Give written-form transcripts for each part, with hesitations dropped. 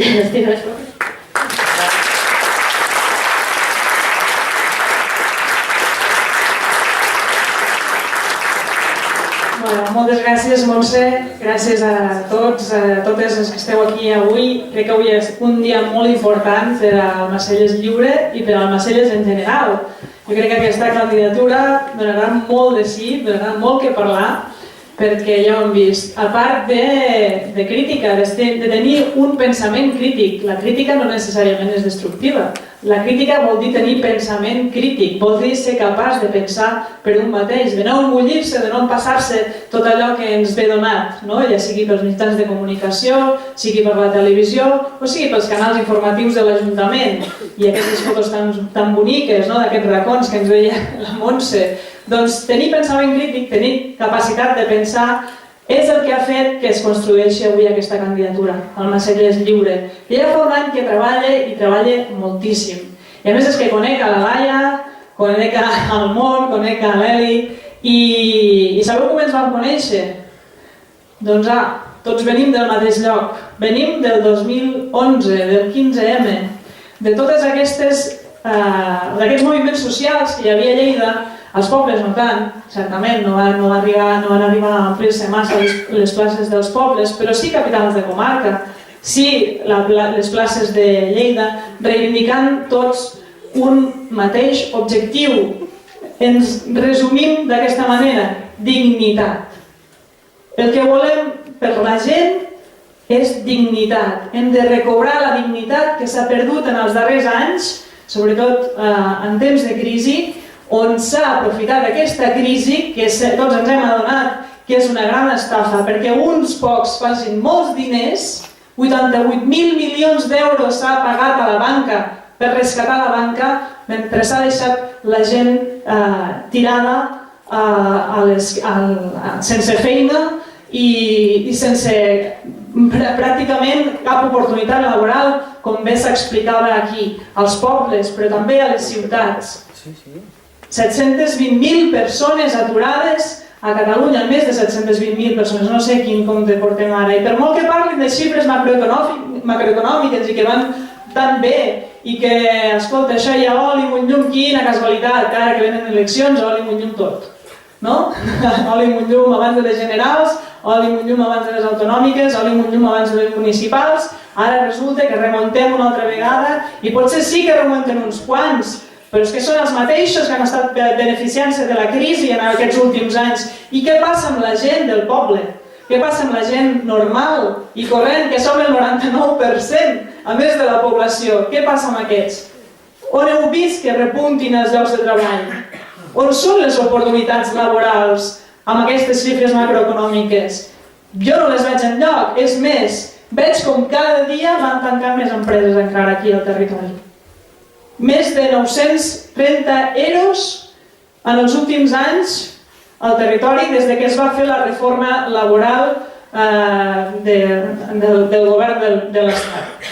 Moltes gràcies, Montse. Gràcies a tots, a totes les que esteu aquí avui. Crec que avui és un dia molt important per al Macelles Lliure i per al Macelles en general. Jo crec que aquesta candidatura donarà molt de sí, donarà molt que parlar, perquè ja ho hem vist. A part de crítica, de tenir un pensament crític, la crítica no necessàriament és destructiva. La crítica vol dir tenir pensament crític, vol dir ser capaç de pensar per un mateix, de no engullir-se, de no empassar-se tot allò que ens ve donat, ja sigui pels mitjans de comunicació, sigui per la televisió o sigui pels canals informatius de l'Ajuntament. I aquestes fotos tan boniques d'aquests racons que ens deia la Montse. Doncs tenir pensament crític, tenir capacitat de pensar, és el que ha fet que es construeixi avui aquesta candidatura, el Macelles Lliure. Ja fa un any que treballa i treballa moltíssim. I a més és que conec a la Laia, conec al Món, conec a l'Eli, i sabeu com ens vam conèixer? Doncs tots venim del mateix lloc. Venim del 2011, del 15M, de tots aquests moviments socials que hi havia a Lleida. Els pobles no tant, certament, no van arribar a omplir-se massa les places dels pobles, però sí capitals de comarca, sí les places de Lleida, reivindicant tots un mateix objectiu. Ens resumim d'aquesta manera: dignitat. El que volem per la gent és dignitat. Hem de recobrar la dignitat que s'ha perdut en els darrers anys, sobretot en temps de crisi, on s'ha aprofitat aquesta crisi, que tots ens hem adonat que és una gran estafa, perquè uns pocs facin molts diners, 88.000 milions d'euros s'ha pagat a la banca per rescatar la banca, mentre s'ha deixat la gent tirada sense feina i sense pràcticament cap oportunitat laboral, com bé s'explicava aquí, als pobles, però també a les ciutats. 720.000 persones aturades a Catalunya, més de 720.000 persones, no sé quin compte portem ara. I per molt que parlin de xifres macroeconòmiques i que van tan bé i que, escolta, això hi ha oli, munt llum, quina casualitat, que ara que venen eleccions, oli, munt llum tot. No? Oli, munt llum abans de les generals, oli, munt llum abans de les autonòmiques, oli, munt llum abans de les municipals, ara resulta que remuntem una altra vegada i potser sí que remuntem uns quants, però és que són els mateixos que han estat beneficiant-se de la crisi en aquests últims anys. I què passa amb la gent del poble? Què passa amb la gent normal i corrent, que som el 99% a més de la població? Què passa amb aquests? On heu vist que repuntin els llocs de treball? On són les oportunitats laborals amb aquestes xifres macroeconòmiques? Jo no les veig enlloc. És més, veig com cada dia van tancant més empreses encara aquí al territori. Més de 930 EROs en els últims anys al territori des que es va fer la reforma laboral del govern de l'Estat.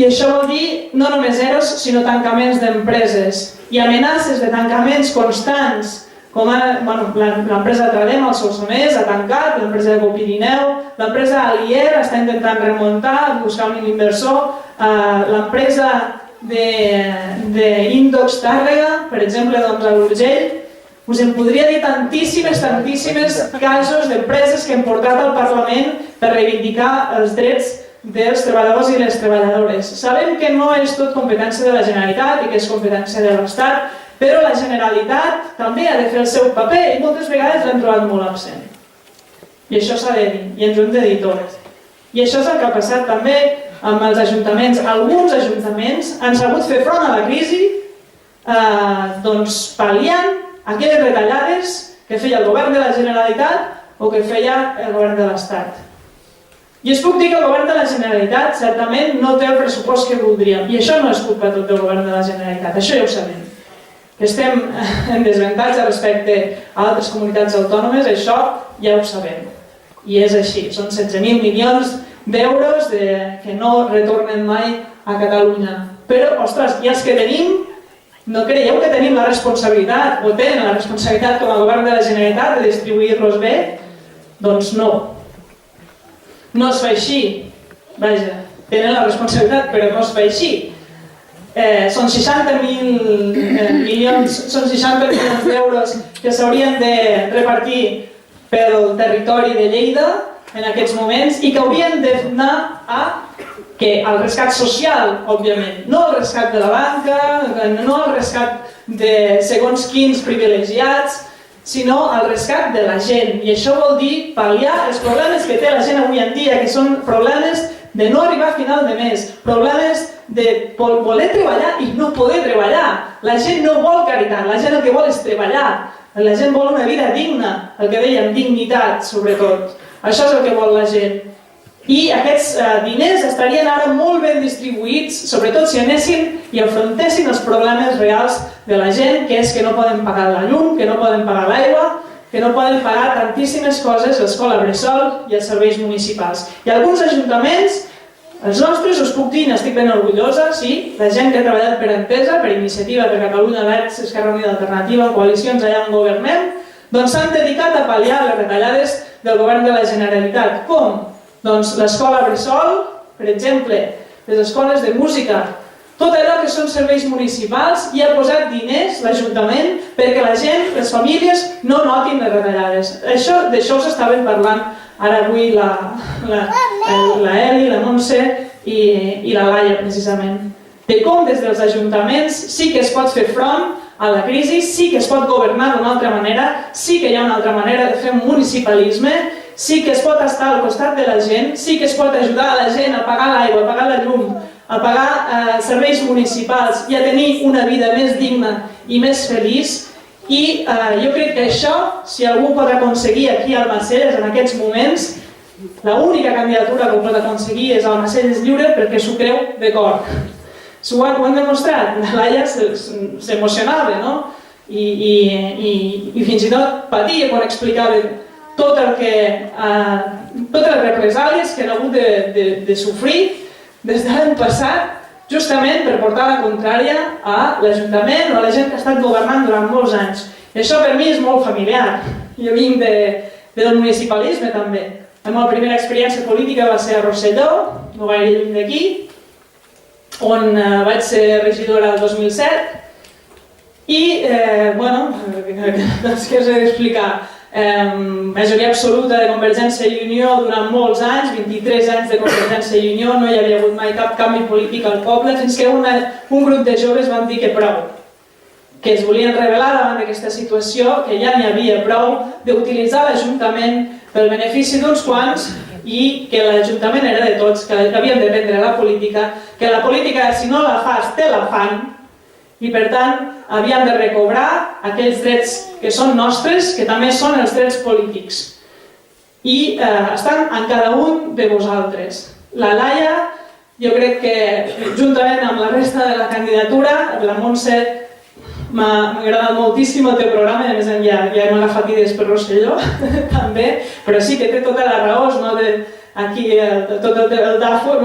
I això vol dir no només EROs, sinó tancaments d'empreses i amenaces de tancaments constants, com ara l'empresa Tradem, al Solsonès, ha tancat, l'empresa de Copirineu, l'empresa Alier està intentant remuntar, buscar un inversor, l'empresa d'Índox Tàrrega, per exemple, a l'Urgell. Us en podria dir tantíssimes casos d'empreses que hem portat al Parlament per reivindicar els drets dels treballadors i les treballadores. Sabem que no és tot competència de la Generalitat i que és competència de l'Estat, però la Generalitat també ha de fer el seu paper i moltes vegades l'hem trobat molt absent. I això s'ha de dir, i ens ho hem de dir tot. I això és el que ha passat també amb els ajuntaments. Alguns ajuntaments han sabut fer front a la crisi pal·liant aquelles retallades que feia el govern de la Generalitat o que feia el govern de l'Estat. I us puc dir que el govern de la Generalitat certament no té el pressupost que voldríem. I això no és culpa tot del govern de la Generalitat, això ja ho sabem. Que estem en desavantatge respecte a altres comunitats autònomes, això ja ho sabem. I és així, són 16.000 milions d'euros que no retornen mai a Catalunya. Però, ostres, i els que tenim, no creieu que tenim la responsabilitat, o tenen la responsabilitat com a govern de la Generalitat de distribuir-los bé? Doncs no. No es fa així. Vaja, tenen la responsabilitat, però no es fa així. Són 60.000 milions d'euros que s'haurien de repartir pel territori de Lleida en aquests moments i que haurien d'anar al rescat social, òbviament, no al rescat de la banca, no al rescat de segons quins privilegiats, sinó al rescat de la gent. I això vol dir pal·liar els problemes que té la gent avui en dia, que són problemes de no arribar a final de mes, problemes de voler treballar i no poder treballar. La gent no vol caritat, la gent el que vol és treballar. La gent vol una vida digna, el que dèiem, dignitat, sobretot. Això és el que vol la gent. I aquests diners estarien ara molt ben distribuïts, sobretot si anessin i afrontessin els problemes reals de la gent, que és que no poden pagar la llum, que no poden pagar l'aigua, que no poden pagar tantíssimes coses, l'escola bressol i els serveis municipals. I alguns ajuntaments, els nostres, us puc dir, n'estic ben orgullosa, sí, la gent que ha treballat per Entesa, per Iniciativa per Catalunya Verds, Esquerra Unida Alternativa, coalicions allà on governem, doncs s'han dedicat a pal·liar les retallades del govern de la Generalitat. Com? Doncs l'escola bressol, per exemple, les escoles de música, tot allò que són serveis municipals, hi ha posat diners l'Ajuntament perquè la gent, les famílies, no notin les retallades. D'això s'estaven parlant ara avui la Eli, la Montse i la Laia, precisament. De com des dels ajuntaments sí que es pot fer front a la crisi, sí que es pot governar d'una altra manera, sí que hi ha una altra manera de fer municipalisme, sí que es pot estar al costat de la gent, sí que es pot ajudar a la gent a pagar l'aigua, a pagar la llum, a pagar serveis municipals i a tenir una vida més digna i més feliç. I jo crec que això, si algú pot aconseguir aquí al Almacelles en aquests moments, l'única candidatura que ho pot aconseguir és el Almacelles Lliure perquè s'ho creu de cor. Ho hem demostrat, la Laia s'emocionava, no? I fins i tot patia quan explicava totes les represàlies que han hagut de sofrir des de l'any passat, justament per portar la contrària a l'Ajuntament o a la gent que ha estat governant durant molts anys. I això per mi és molt familiar. Jo vinc del municipalisme també. La meva primera experiència política va ser a Rosselló, no gaire lluny d'aquí, on vaig ser regidora el 2007. I, bueno, doncs què us he d'explicar? Majoria absoluta de Convergència i Unió durant molts anys, 23 anys de Convergència i Unió, no hi havia hagut mai cap canvi polític al poble, fins que un grup de joves van dir que prou, que es volien rebel·lar davant d'aquesta situació, que ja n'hi havia prou d'utilitzar l'Ajuntament pel benefici d'uns quants i que l'Ajuntament era de tots, que havien de prendre la política, que la política, si no la fas, te la fan, i per tant havíem de recobrar aquells drets que són nostres, que també són els drets polítics. I estan en cada un de vosaltres. La Laia, jo crec que juntament amb la resta de la candidatura, la Montse, m'ha agradat moltíssim el teu programa, i a més ja hem agafat idees per Rosselló, també, però sí que té tota la raó, aquí tot el DAFO,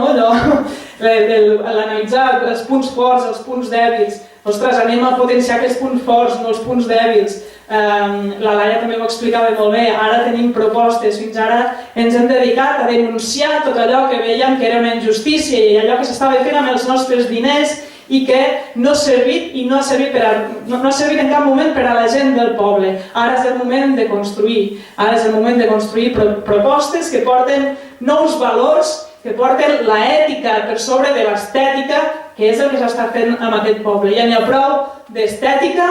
l'analitzar els punts forts, els punts dèbils. Ostres, anem a potenciar aquests punts forts, no els punts dèbils. La Laia també ho explicava molt bé, ara tenim propostes, fins ara ens hem dedicat a denunciar tot allò que veiem que era una injustícia i allò que s'estava fent amb els nostres diners i que no ha servit i no ha servit en cap moment per a la gent del poble. Ara és el moment de construir, ara és el moment de construir propostes que porten nous valors, que porten l'ètica per sobre de l'estètica, que és el que s'està fent amb aquest poble. Ja n'hi ha prou d'estètica,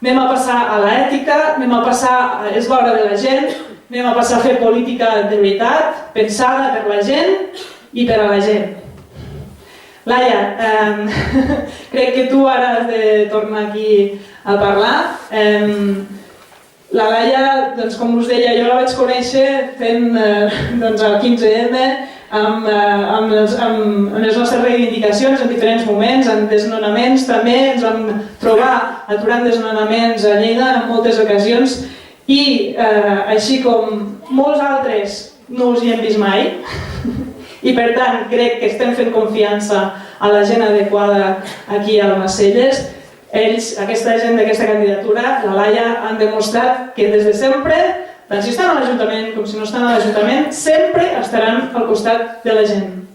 anem a passar a l'ètica, és l'hora de la gent, anem a passar a fer política de veritat, pensada per la gent i per a la gent. Laia, crec que tu ara has de tornar aquí a parlar. La Laia, com us deia, jo la vaig conèixer fent el 15M, amb les nostres reivindicacions en diferents moments, en desnonaments també, ens vam trobar aturant desnonaments a Lleida en moltes ocasions i així com molts altres no us hi hem vist mai i per tant crec que estem fent confiança a la gent adequada aquí a Almacelles. Ells, aquesta gent d'aquesta candidatura, la Laia, han demostrat que des de sempre, tant si estan a l'Ajuntament com si no estan a l'Ajuntament, sempre estaran al costat de la gent.